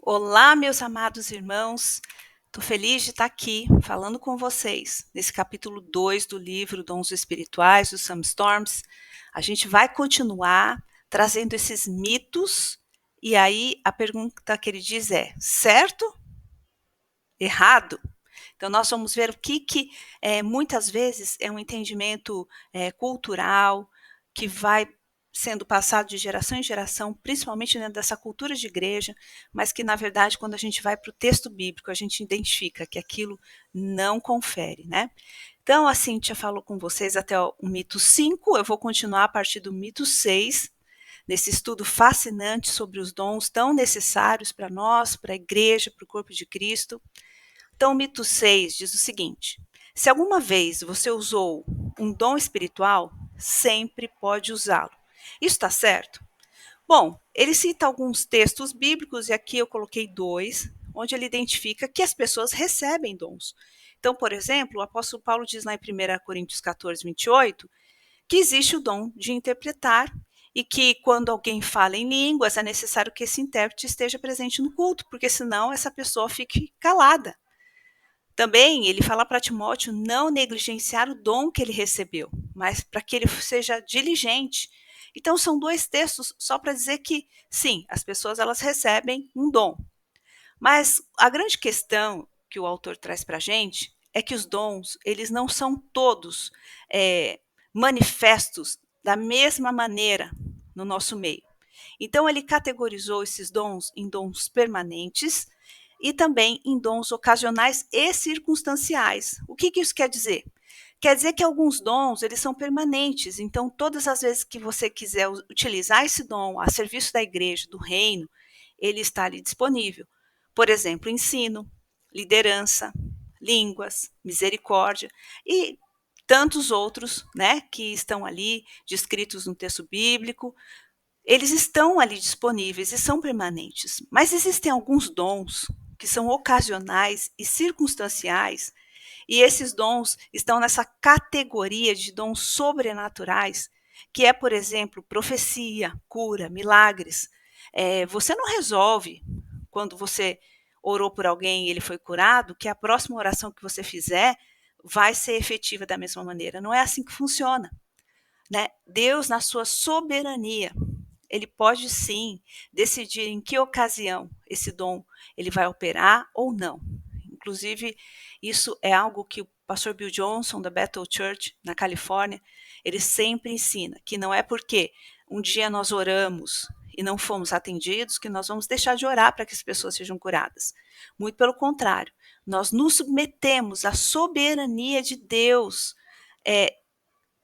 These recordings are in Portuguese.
Olá, meus amados irmãos. Estou feliz de estar aqui falando com vocês nesse capítulo 2 do livro Dons Espirituais, dos Sam Storms. A gente vai continuar trazendo esses mitos, e aí a pergunta que ele diz é: certo? Errado? Então, nós vamos ver o que muitas vezes é um entendimento cultural que vai sendo passado de geração em geração, principalmente dentro dessa cultura de igreja, mas que, na verdade, quando a gente vai para o texto bíblico, a gente identifica que aquilo não confere, né? Então, a Cíntia falou com vocês até o mito 5, eu vou continuar a partir do mito 6, nesse estudo fascinante sobre os dons tão necessários para nós, para a igreja, para o corpo de Cristo. Então, o mito 6 diz o seguinte: se alguma vez você usou um dom espiritual, sempre pode usá-lo. Isso está certo? Bom, ele cita alguns textos bíblicos, e aqui eu coloquei dois, onde ele identifica que as pessoas recebem dons. Então, por exemplo, o apóstolo Paulo diz lá em 1 Coríntios 14, 28, que existe o dom de interpretar e que quando alguém fala em línguas, é necessário que esse intérprete esteja presente no culto, porque senão essa pessoa fique calada. Também ele fala para Timóteo não negligenciar o dom que ele recebeu, mas para que ele seja diligente. Então são dois textos só para dizer que sim, as pessoas elas recebem um dom. Mas a grande questão que o autor traz para a gente é que os dons eles não são todos manifestos da mesma maneira no nosso meio. Então ele categorizou esses dons em dons permanentes e também em dons ocasionais e circunstanciais. O que isso quer dizer? Quer dizer que alguns dons, eles são permanentes, então todas as vezes que você quiser utilizar esse dom a serviço da igreja, do reino, ele está ali disponível. Por exemplo, ensino, liderança, línguas, misericórdia e tantos outros, né, que estão ali descritos no texto bíblico. Eles estão ali disponíveis e são permanentes, mas existem alguns dons que são ocasionais e circunstanciais, e esses dons estão nessa categoria de dons sobrenaturais, que é, por exemplo, profecia, cura, milagres. Você não resolve, quando você orou por alguém e ele foi curado, que a próxima oração que você fizer vai ser efetiva da mesma maneira. Não é assim que funciona, né? Deus, na sua soberania, ele pode sim decidir em que ocasião esse dom ele vai operar ou não. Inclusive, isso é algo que o pastor Bill Johnson, da Bethel Church, na Califórnia, ele sempre ensina, que não é porque um dia nós oramos e não fomos atendidos que nós vamos deixar de orar para que as pessoas sejam curadas. Muito pelo contrário, nós nos submetemos à soberania de Deus,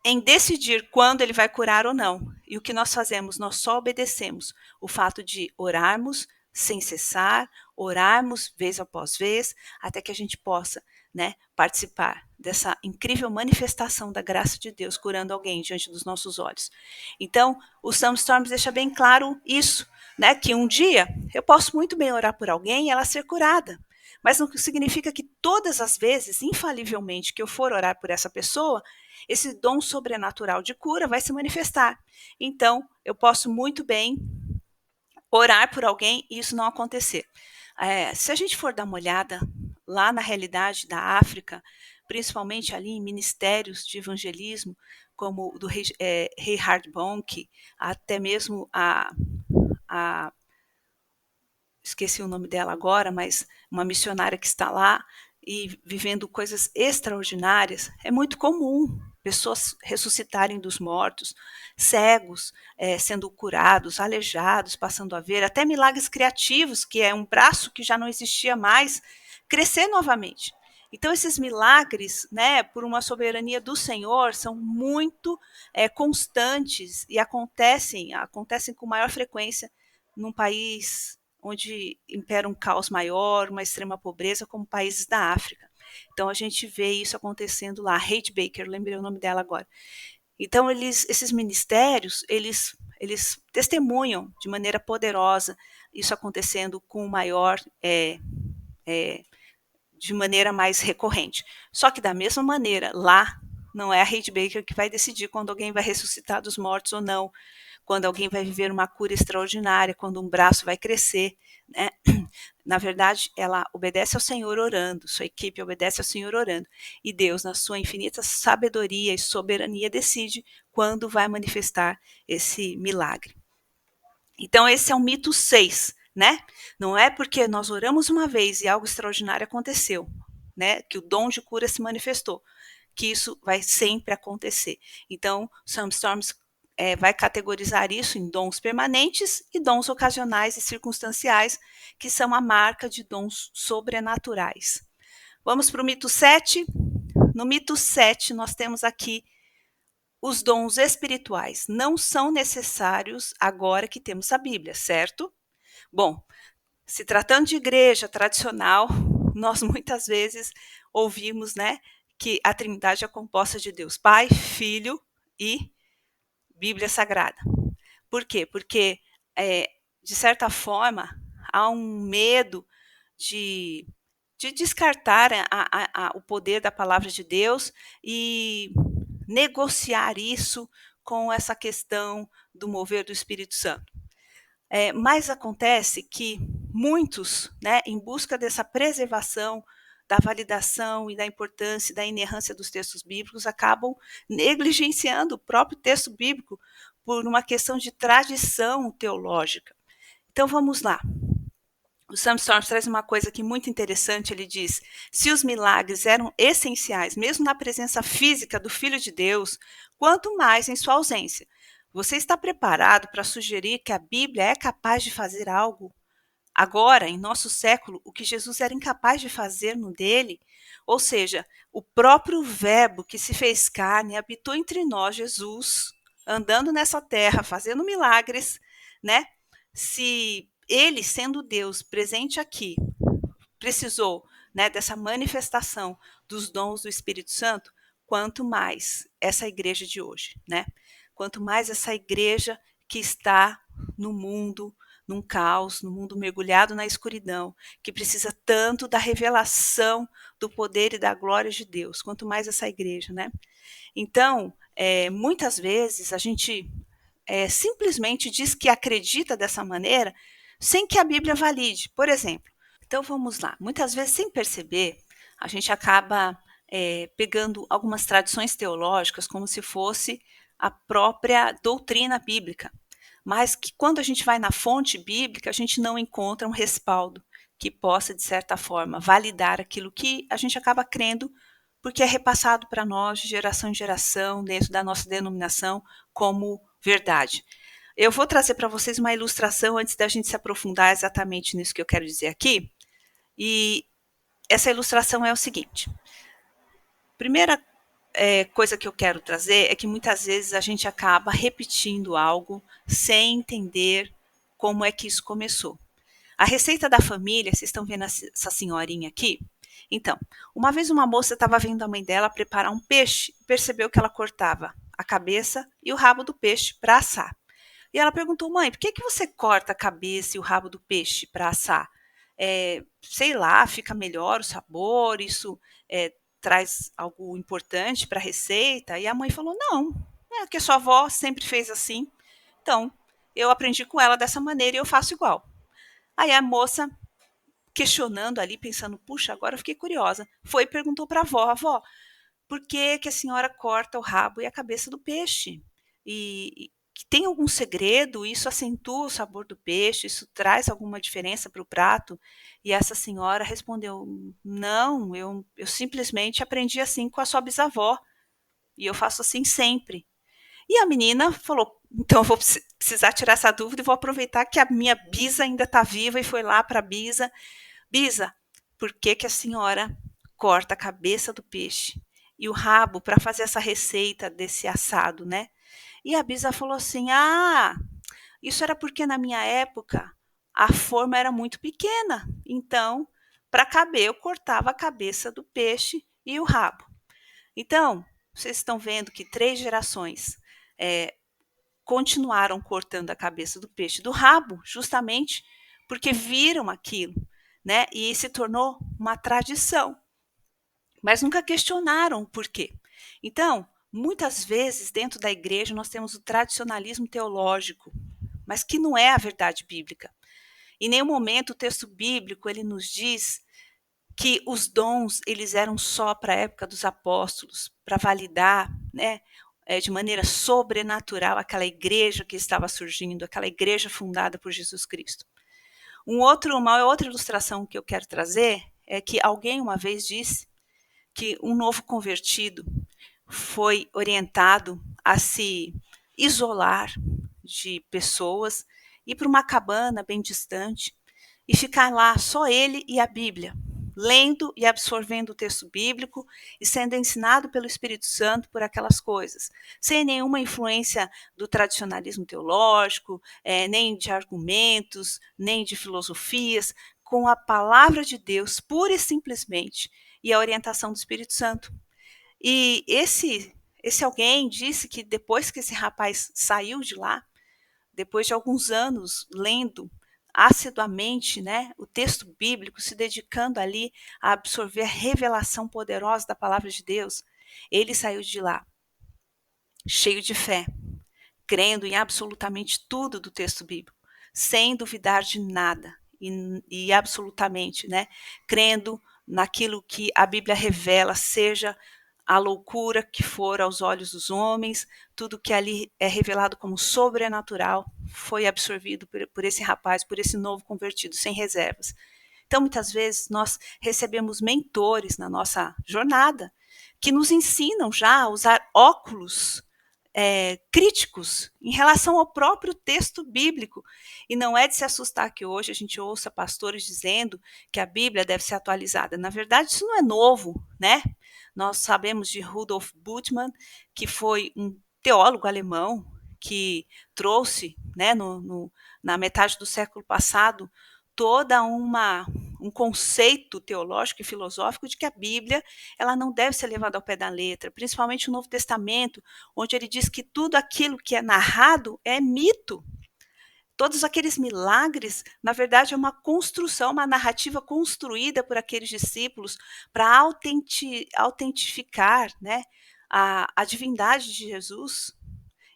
em decidir quando ele vai curar ou não. E o que nós fazemos? Nós só obedecemos o fato de orarmos sem cessar, orarmos vez após vez, até que a gente possa, né, participar dessa incrível manifestação da graça de Deus curando alguém diante dos nossos olhos. Então, o Sam Storms deixa bem claro isso, né, que um dia eu posso muito bem orar por alguém e ela ser curada. Mas não significa que todas as vezes, infalivelmente, que eu for orar por essa pessoa, esse dom sobrenatural de cura vai se manifestar. Então, eu posso muito bem orar por alguém e isso não acontecer. Se a gente for dar uma olhada lá na realidade da África, principalmente ali em ministérios de evangelismo, como o do Reinhard Bonnke, até mesmo esqueci o nome dela agora, mas uma missionária que está lá e vivendo coisas extraordinárias, é muito comum pessoas ressuscitarem dos mortos, cegos sendo curados, aleijados passando a ver, até milagres criativos, que é um braço que já não existia mais, crescer novamente. Então, esses milagres, né, por uma soberania do Senhor, são muito constantes e acontecem com maior frequência num país onde impera um caos maior, uma extrema pobreza, como países da África. Então a gente vê isso acontecendo lá. Kate Baker, lembrei o nome dela agora. Então esses ministérios, eles testemunham de maneira poderosa isso acontecendo com maior, de maneira mais recorrente. Só que da mesma maneira, lá não é a Kate Baker que vai decidir quando alguém vai ressuscitar dos mortos ou não, quando alguém vai viver uma cura extraordinária, quando um braço vai crescer, né? Na verdade, ela obedece ao Senhor orando, sua equipe obedece ao Senhor orando, e Deus, na sua infinita sabedoria e soberania, decide quando vai manifestar esse milagre. Então, esse é o mito 6, né? Não é porque nós oramos uma vez e algo extraordinário aconteceu, né? Que o dom de cura se manifestou, que isso vai sempre acontecer. Então, Sam Storms vai categorizar isso em dons permanentes e dons ocasionais e circunstanciais, que são a marca de dons sobrenaturais. Vamos para o mito 7. No mito 7, nós temos aqui os dons espirituais. Não são necessários agora que temos a Bíblia, certo? Bom, se tratando de igreja tradicional, nós muitas vezes ouvimos, né, que a Trindade é composta de Deus Pai, Filho e Bíblia Sagrada. Por quê? Porque, de certa forma, há um medo de, de descartar o poder da palavra de Deus e negociar isso com essa questão do mover do Espírito Santo. Mas acontece que muitos, né, em busca dessa preservação, da validação e da importância da inerrância dos textos bíblicos, acabam negligenciando o próprio texto bíblico por uma questão de tradição teológica. Então vamos lá. O Sam Storms traz uma coisa aqui muito interessante, ele diz: se os milagres eram essenciais, mesmo na presença física do Filho de Deus, quanto mais em sua ausência. Você está preparado para sugerir que a Bíblia é capaz de fazer algo agora, em nosso século, o que Jesus era incapaz de fazer no dele? Ou seja, o próprio Verbo que se fez carne habitou entre nós, Jesus, andando nessa terra, fazendo milagres, né? Se ele, sendo Deus presente aqui, precisou, né, dessa manifestação dos dons do Espírito Santo, quanto mais essa igreja de hoje, né? Quanto mais essa igreja que está no mundo, num caos, no mundo mergulhado na escuridão, que precisa tanto da revelação do poder e da glória de Deus, quanto mais essa igreja, né? Então, muitas vezes a gente simplesmente diz que acredita dessa maneira, sem que a Bíblia valide. Por exemplo, então vamos lá. Muitas vezes, sem perceber, a gente acaba pegando algumas tradições teológicas como se fosse a própria doutrina bíblica, mas que quando a gente vai na fonte bíblica, a gente não encontra um respaldo que possa, de certa forma, validar aquilo que a gente acaba crendo, porque é repassado para nós de geração em geração, dentro da nossa denominação, como verdade. Eu vou trazer para vocês uma ilustração antes da gente se aprofundar exatamente nisso que eu quero dizer aqui. E essa ilustração é o seguinte: primeira coisa que eu quero trazer é que muitas vezes a gente acaba repetindo algo sem entender como é que isso começou. A receita da família, vocês estão vendo essa senhorinha aqui? Então, uma vez uma moça estava vendo a mãe dela preparar um peixe e percebeu que ela cortava a cabeça e o rabo do peixe para assar. E ela perguntou: mãe, por que você corta a cabeça e o rabo do peixe para assar? Sei lá, fica melhor o sabor, isso traz algo importante para a receita? E a mãe falou: não, é que a sua avó sempre fez assim, então eu aprendi com ela dessa maneira e eu faço igual. Aí a moça, questionando ali, pensando: puxa, agora eu fiquei curiosa, foi e perguntou para a avó: avó, por que a senhora corta o rabo e a cabeça do peixe? E tem algum segredo? Isso acentua o sabor do peixe? Isso traz alguma diferença para o prato? E essa senhora respondeu: não, eu simplesmente aprendi assim com a sua bisavó e eu faço assim sempre. E a menina falou: então eu vou precisar tirar essa dúvida e vou aproveitar que a minha bisa ainda está viva, e foi lá para a bisa: bisa, por que a senhora corta a cabeça do peixe e o rabo para fazer essa receita desse assado, né? E a bisa falou assim: ah, isso era porque na minha época a forma era muito pequena, então para caber eu cortava a cabeça do peixe e o rabo. Então, vocês estão vendo que 3 gerações continuaram cortando a cabeça do peixe e do rabo, justamente porque viram aquilo, né? E se tornou uma tradição. Mas nunca questionaram o porquê. Então, Muitas vezes, dentro da igreja, nós temos o tradicionalismo teológico, mas que não é a verdade bíblica. Em nenhum momento o texto bíblico ele nos diz que os dons eles eram só para a época dos apóstolos, para validar, né, de maneira sobrenatural aquela igreja que estava surgindo, aquela igreja fundada por Jesus Cristo. Uma outra ilustração que eu quero trazer é que alguém uma vez disse que um novo convertido foi orientado a se isolar de pessoas, ir para uma cabana bem distante e ficar lá só ele e a Bíblia, lendo e absorvendo o texto bíblico e sendo ensinado pelo Espírito Santo por aquelas coisas, sem nenhuma influência do tradicionalismo teológico, nem de argumentos, nem de filosofias, com a palavra de Deus pura e simplesmente e a orientação do Espírito Santo. E esse alguém disse que depois que esse rapaz saiu de lá, depois de alguns anos lendo assiduamente, né, o texto bíblico, se dedicando ali a absorver a revelação poderosa da palavra de Deus, ele saiu de lá cheio de fé, crendo em absolutamente tudo do texto bíblico, sem duvidar de nada e absolutamente, né, crendo naquilo que a Bíblia revela, seja a loucura que for aos olhos dos homens, tudo que ali é revelado como sobrenatural foi absorvido por esse rapaz, por esse novo convertido, sem reservas. Então, muitas vezes, nós recebemos mentores na nossa jornada que nos ensinam já a usar óculos críticos em relação ao próprio texto bíblico. E não é de se assustar que hoje a gente ouça pastores dizendo que a Bíblia deve ser atualizada. Na verdade, isso não é novo, né? Nós sabemos de Rudolf Bultmann, que foi um teólogo alemão que trouxe, né, na metade do século passado, toda um conceito teológico e filosófico de que a Bíblia ela não deve ser levada ao pé da letra, principalmente o Novo Testamento, onde ele diz que tudo aquilo que é narrado é mito. Todos aqueles milagres, na verdade, é uma construção, uma narrativa construída por aqueles discípulos para autentificar, né, a divindade de Jesus.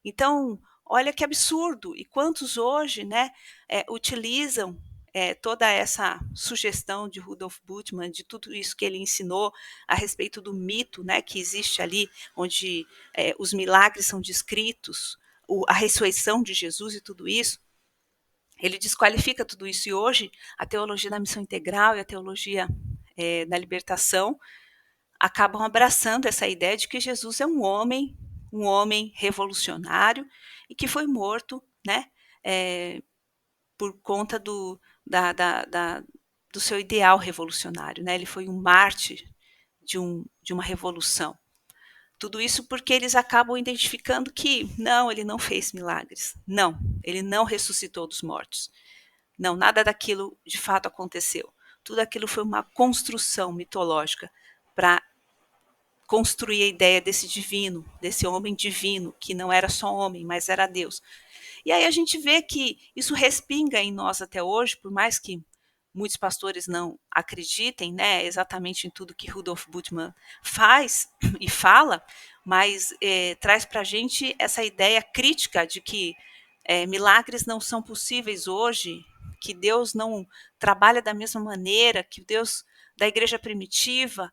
Então, olha que absurdo. E quantos hoje, né, utilizam toda essa sugestão de Rudolf Bultmann, de tudo isso que ele ensinou a respeito do mito, né, que existe ali, onde os milagres são descritos, a ressurreição de Jesus e tudo isso. Ele desqualifica tudo isso. E hoje, a teologia da missão integral e a teologia da libertação acabam abraçando essa ideia de que Jesus é um homem revolucionário e que foi morto, né, por conta do seu ideal revolucionário, né? Ele foi um mártir de uma revolução. Tudo isso porque eles acabam identificando que não, ele não fez milagres, não, ele não ressuscitou dos mortos, não, nada daquilo de fato aconteceu. Tudo aquilo foi uma construção mitológica para construir a ideia desse divino, desse homem divino, que não era só homem, mas era Deus. E aí a gente vê que isso respinga em nós até hoje, por mais que muitos pastores não acreditem, né, exatamente em tudo que Rudolf Bultmann faz e fala, mas traz para a gente essa ideia crítica de que milagres não são possíveis hoje, que Deus não trabalha da mesma maneira, que Deus da igreja primitiva,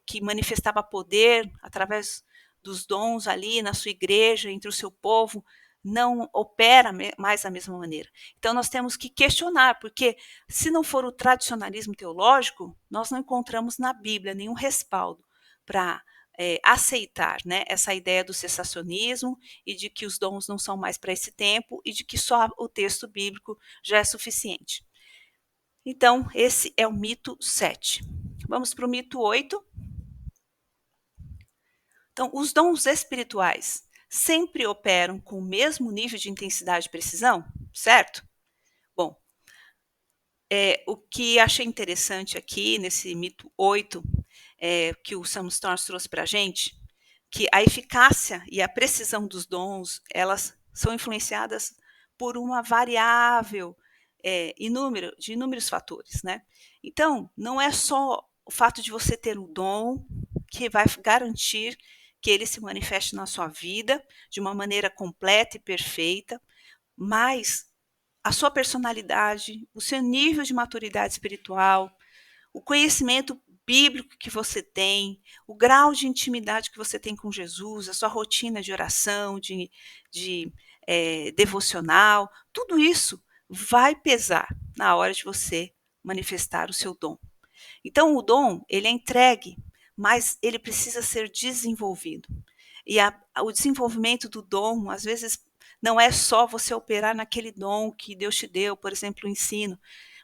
que manifestava poder através dos dons ali na sua igreja, entre o seu povo, não opera mais da mesma maneira. Então nós temos que questionar, porque se não for o tradicionalismo teológico, nós não encontramos na Bíblia nenhum respaldo para aceitar, né, essa ideia do cessacionismo e de que os dons não são mais para esse tempo e de que só o texto bíblico já é suficiente. Então, esse é o mito 7. Vamos para o mito 8. Então, os dons espirituais sempre operam com o mesmo nível de intensidade e precisão, certo? Bom, o que achei interessante aqui nesse mito 8, que o Sam Storms trouxe para a gente, que a eficácia e a precisão dos dons, elas são influenciadas por uma variável de inúmeros fatores, né? Então, não é só o fato de você ter um dom que vai garantir que ele se manifeste na sua vida de uma maneira completa e perfeita, mas a sua personalidade, o seu nível de maturidade espiritual, o conhecimento bíblico que você tem, o grau de intimidade que você tem com Jesus, a sua rotina de oração, de devocional, tudo isso vai pesar na hora de você manifestar o seu dom. Então, o dom, ele é entregue, mas ele precisa ser desenvolvido. E o desenvolvimento do dom, às vezes, não é só você operar naquele dom que Deus te deu, por exemplo, o ensino,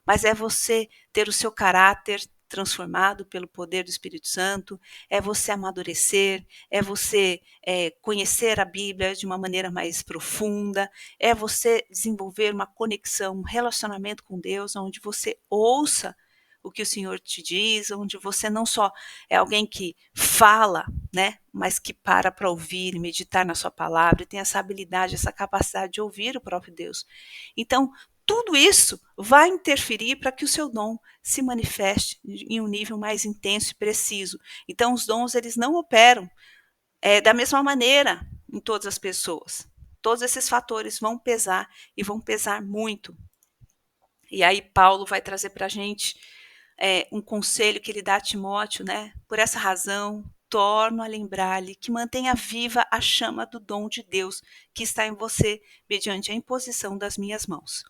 mas é você ter o seu caráter transformado pelo poder do Espírito Santo, é você amadurecer, é você conhecer a Bíblia de uma maneira mais profunda, é você desenvolver uma conexão, um relacionamento com Deus, onde você ouça o que o Senhor te diz, onde você não só é alguém que fala, né, mas que para ouvir e meditar na sua palavra, e tem essa habilidade, essa capacidade de ouvir o próprio Deus. Então, tudo isso vai interferir para que o seu dom se manifeste em um nível mais intenso e preciso. Então, os dons, eles não operam da mesma maneira em todas as pessoas. Todos esses fatores vão pesar e vão pesar muito. E aí Paulo vai trazer para a gente um conselho que ele dá a Timóteo, né? Por essa razão, torno a lembrar-lhe que mantenha viva a chama do dom de Deus que está em você, mediante a imposição das minhas mãos.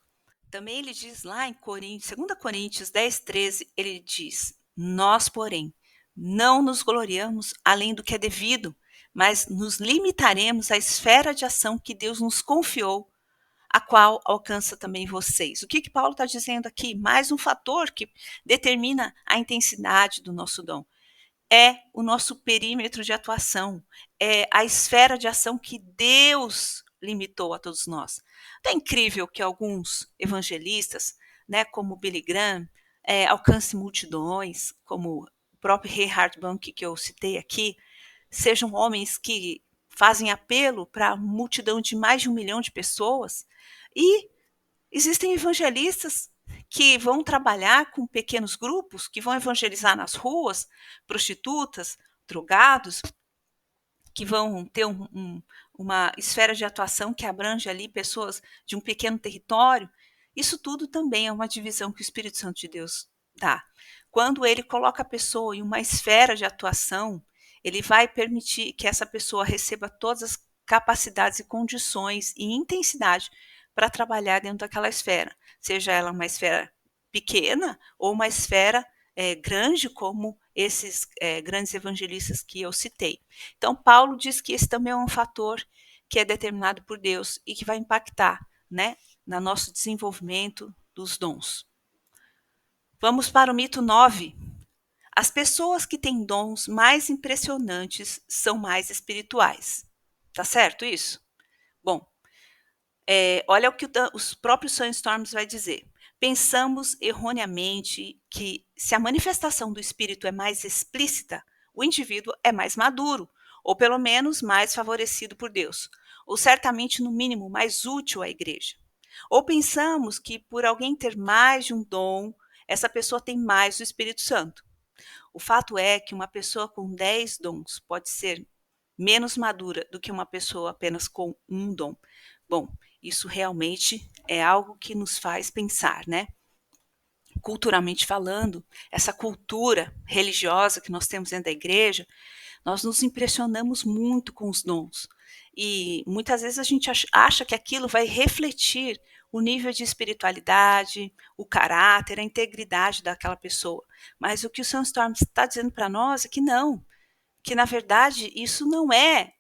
Também ele diz lá em 2 Coríntios 10:13, ele diz: nós, porém, não nos gloriamos além do que é devido, mas nos limitaremos à esfera de ação que Deus nos confiou, a qual alcança também vocês. O que Paulo está dizendo aqui? Mais um fator que determina a intensidade do nosso dom. É o nosso perímetro de atuação, é a esfera de ação que Deus limitou a todos nós. Então é incrível que alguns evangelistas, né, como Billy Graham, alcancem multidões, como o próprio Reinhard Bonnke que eu citei aqui, sejam homens que fazem apelo para a multidão de mais de 1 milhão de pessoas, e existem evangelistas que vão trabalhar com pequenos grupos, que vão evangelizar nas ruas, prostitutas, drogados, que vão ter uma esfera de atuação que abrange ali pessoas de um pequeno território. Isso tudo também é uma divisão que o Espírito Santo de Deus dá. Quando ele coloca a pessoa em uma esfera de atuação, ele vai permitir que essa pessoa receba todas as capacidades e condições e intensidade para trabalhar dentro daquela esfera, seja ela uma esfera pequena ou uma esfera grande, como esses grandes evangelistas que eu citei. Então, Paulo diz que esse também é um fator que é determinado por Deus e que vai impactar, né, no nosso desenvolvimento dos dons. Vamos para o mito 9. As pessoas que têm dons mais impressionantes são mais espirituais. Tá certo isso? Bom, olha o que os próprios Sandstorms vai dizer. Pensamos erroneamente que se a manifestação do espírito é mais explícita, o indivíduo é mais maduro, ou pelo menos mais favorecido por Deus, ou certamente, no mínimo, mais útil à igreja. Ou pensamos que por alguém ter mais de um dom, essa pessoa tem mais do Espírito Santo. O fato é que uma pessoa com 10 dons pode ser menos madura do que uma pessoa apenas com um dom. Bom, isso realmente é algo que nos faz pensar, né? Culturalmente falando, essa cultura religiosa que nós temos dentro da igreja, nós nos impressionamos muito com os dons. E muitas vezes a gente acha que aquilo vai refletir o nível de espiritualidade, o caráter, a integridade daquela pessoa. Mas o que o Sandstorm está dizendo para nós é que não, que na verdade isso não é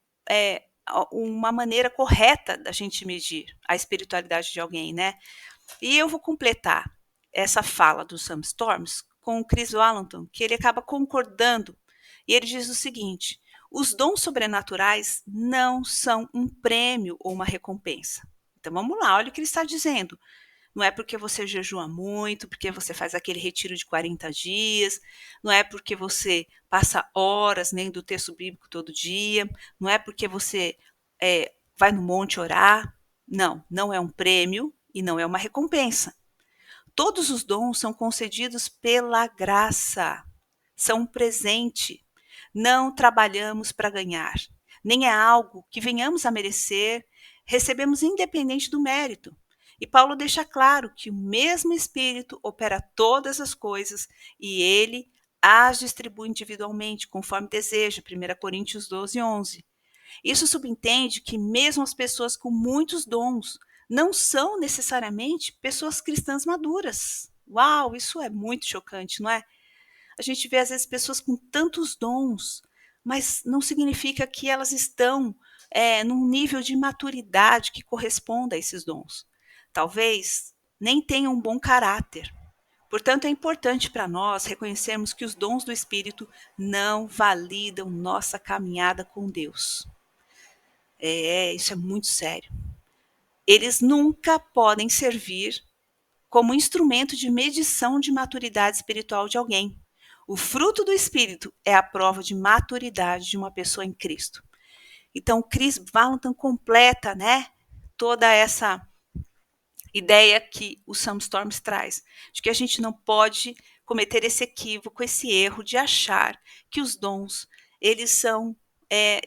uma maneira correta da gente medir a espiritualidade de alguém, né? E eu vou completar essa fala do Sam Storms com o Chris Valentin, que ele acaba concordando, e ele diz o seguinte: os dons sobrenaturais não são um prêmio ou uma recompensa. Então vamos lá, olha o que ele está dizendo. Não é porque você jejua muito, porque você faz aquele retiro de 40 dias, não é porque você passa horas lendo o texto bíblico todo dia, não é porque você vai no monte orar. Não, não é um prêmio e não é uma recompensa. Todos os dons são concedidos pela graça, são um presente. Não trabalhamos para ganhar. nem é algo que venhamos a merecer, recebemos independente do mérito. E Paulo deixa claro que o mesmo Espírito opera todas as coisas e ele as distribui individualmente, conforme deseja, 1 Coríntios 12, 11. Isso subentende que mesmo as pessoas com muitos dons não são necessariamente pessoas cristãs maduras. Uau, isso é muito chocante, não é? A gente vê às vezes pessoas com tantos dons, mas não significa que elas estão num nível de maturidade que corresponda a esses dons. Talvez nem tenham um bom caráter. Portanto, é importante para nós reconhecermos que os dons do Espírito não validam nossa caminhada com Deus. Isso é muito sério. Eles nunca podem servir como instrumento de medição de maturidade espiritual de alguém. O fruto do Espírito é a prova de maturidade de uma pessoa em Cristo. Então, Chris Valentin completa, toda essa ideia que o Sam Storms traz, de que a gente não pode cometer esse equívoco, esse erro de achar que os dons, eles são,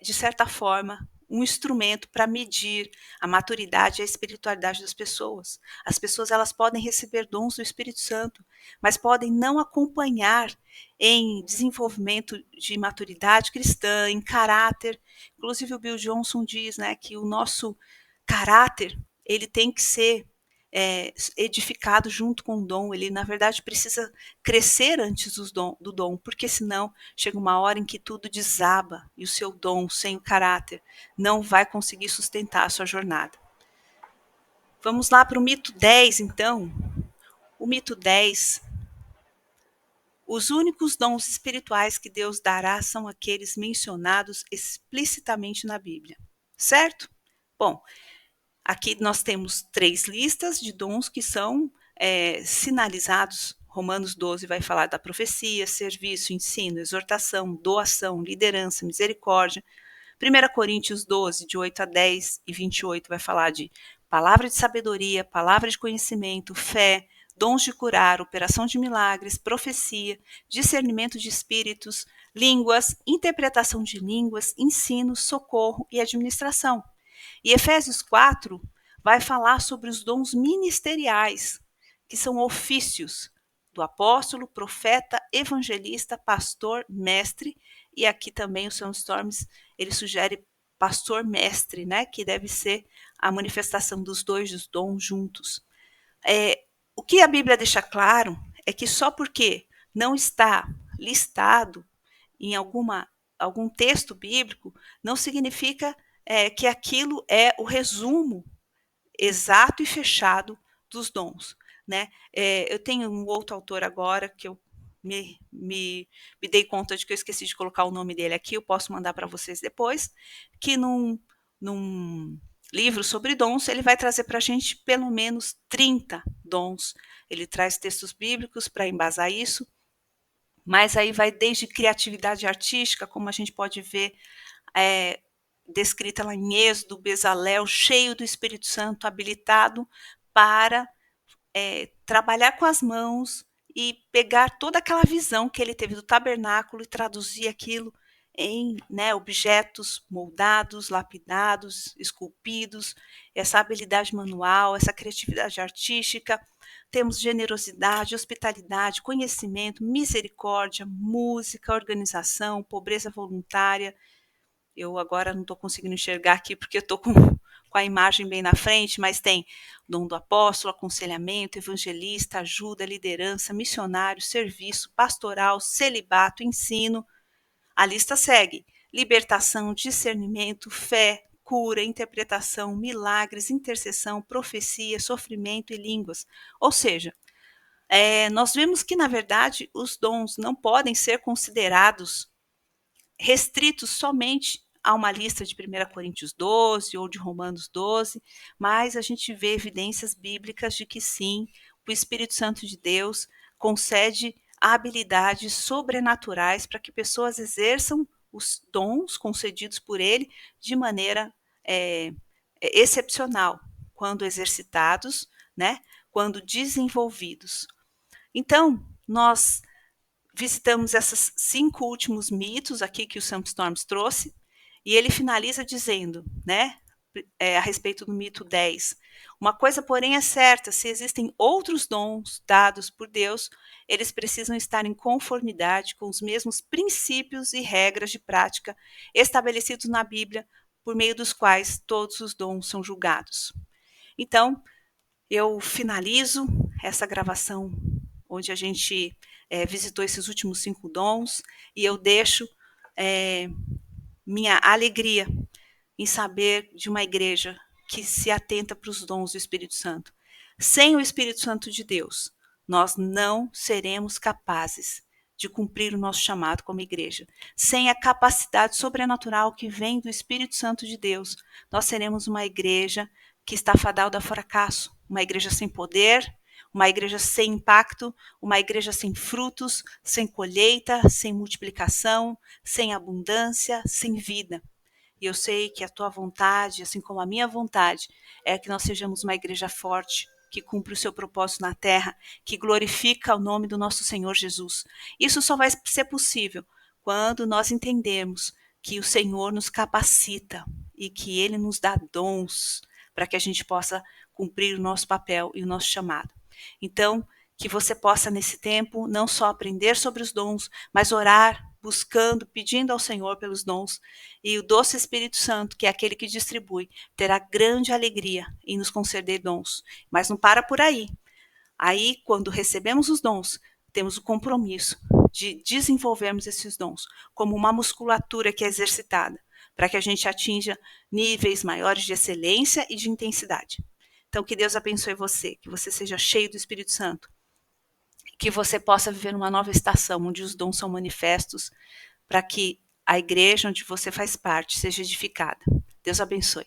de certa forma, um instrumento para medir a maturidade e a espiritualidade das pessoas. As pessoas, elas podem receber dons do Espírito Santo, mas podem não acompanhar em desenvolvimento de maturidade cristã, em caráter. Inclusive o Bill Johnson diz, que o nosso caráter, ele tem que ser edificado junto com o dom. Ele, na verdade, precisa crescer antes do dom, porque senão chega uma hora em que tudo desaba e o seu dom, sem o caráter, não vai conseguir sustentar a sua jornada. Vamos lá para o mito 10, então. O mito 10. Os únicos dons espirituais que Deus dará são aqueles mencionados explicitamente na Bíblia. Certo? Bom, aqui nós temos 3 listas de dons que são sinalizados. Romanos 12 vai falar da profecia, serviço, ensino, exortação, doação, liderança, misericórdia. 1 Coríntios 12, de 8 a 10 e 28, vai falar de palavra de sabedoria, palavra de conhecimento, fé, dons de curar, operação de milagres, profecia, discernimento de espíritos, línguas, interpretação de línguas, ensino, socorro e administração. E Efésios 4 vai falar sobre os dons ministeriais, que são ofícios do apóstolo, profeta, evangelista, pastor, mestre, e aqui também o Sam Storms, ele sugere pastor mestre, que deve ser a manifestação dos dois dons juntos. O que a Bíblia deixa claro é que só porque não está listado em algum texto bíblico, não significa que aquilo é o resumo exato e fechado dos dons. Eu tenho um outro autor agora que eu me dei conta de que eu esqueci de colocar o nome dele aqui, eu posso mandar para vocês depois, que num livro sobre dons, ele vai trazer para a gente pelo menos 30 dons. Ele traz textos bíblicos para embasar isso, mas aí vai desde criatividade artística, como a gente pode ver descrita lá em Êxodo, Bezalel, cheio do Espírito Santo, habilitado para trabalhar com as mãos e pegar toda aquela visão que ele teve do tabernáculo e traduzir aquilo em objetos moldados, lapidados, esculpidos, essa habilidade manual, essa criatividade artística. Temos generosidade, hospitalidade, conhecimento, misericórdia, música, organização, pobreza voluntária. Eu agora não estou conseguindo enxergar aqui porque eu estou com a imagem bem na frente, mas tem dom do apóstolo, aconselhamento, evangelista, ajuda, liderança, missionário, serviço, pastoral, celibato, ensino. A lista segue: libertação, discernimento, fé, cura, interpretação, milagres, intercessão, profecia, sofrimento e línguas. Ou seja, nós vemos que, na verdade, os dons não podem ser considerados restritos somente a uma lista de 1 Coríntios 12 ou de Romanos 12, mas a gente vê evidências bíblicas de que sim, o Espírito Santo de Deus concede habilidades sobrenaturais para que pessoas exerçam os dons concedidos por ele de maneira excepcional, quando exercitados, quando desenvolvidos. Então, nós visitamos esses 5 últimos mitos aqui que o Sam Storms trouxe, E ele finaliza dizendo, né, a respeito do mito 10, uma coisa, porém, é certa: se existem outros dons dados por Deus, eles precisam estar em conformidade com os mesmos princípios e regras de prática estabelecidos na Bíblia, por meio dos quais todos os dons são julgados. Então, eu finalizo essa gravação onde a gente visitou esses últimos 5 dons, e eu deixo minha alegria em saber de uma igreja que se atenta para os dons do Espírito Santo. Sem o Espírito Santo de Deus, nós não seremos capazes de cumprir o nosso chamado como igreja. Sem a capacidade sobrenatural que vem do Espírito Santo de Deus, nós seremos uma igreja que está fadada ao fracasso, uma igreja sem poder, uma igreja sem impacto, uma igreja sem frutos, sem colheita, sem multiplicação, sem abundância, sem vida. E eu sei que a tua vontade, assim como a minha vontade, é que nós sejamos uma igreja forte, que cumpre o seu propósito na terra, que glorifica o nome do nosso Senhor Jesus. Isso só vai ser possível quando nós entendermos que o Senhor nos capacita e que Ele nos dá dons para que a gente possa cumprir o nosso papel e o nosso chamado. Então, que você possa, nesse tempo, não só aprender sobre os dons, mas orar, buscando, pedindo ao Senhor pelos dons, e o doce Espírito Santo, que é aquele que distribui, terá grande alegria em nos conceder dons. Mas não para por aí. Aí, quando recebemos os dons, temos o compromisso de desenvolvermos esses dons como uma musculatura que é exercitada, para que a gente atinja níveis maiores de excelência e de intensidade. Então, que Deus abençoe você, que você seja cheio do Espírito Santo, que você possa viver uma nova estação, onde os dons são manifestos, para que a igreja onde você faz parte seja edificada. Deus abençoe.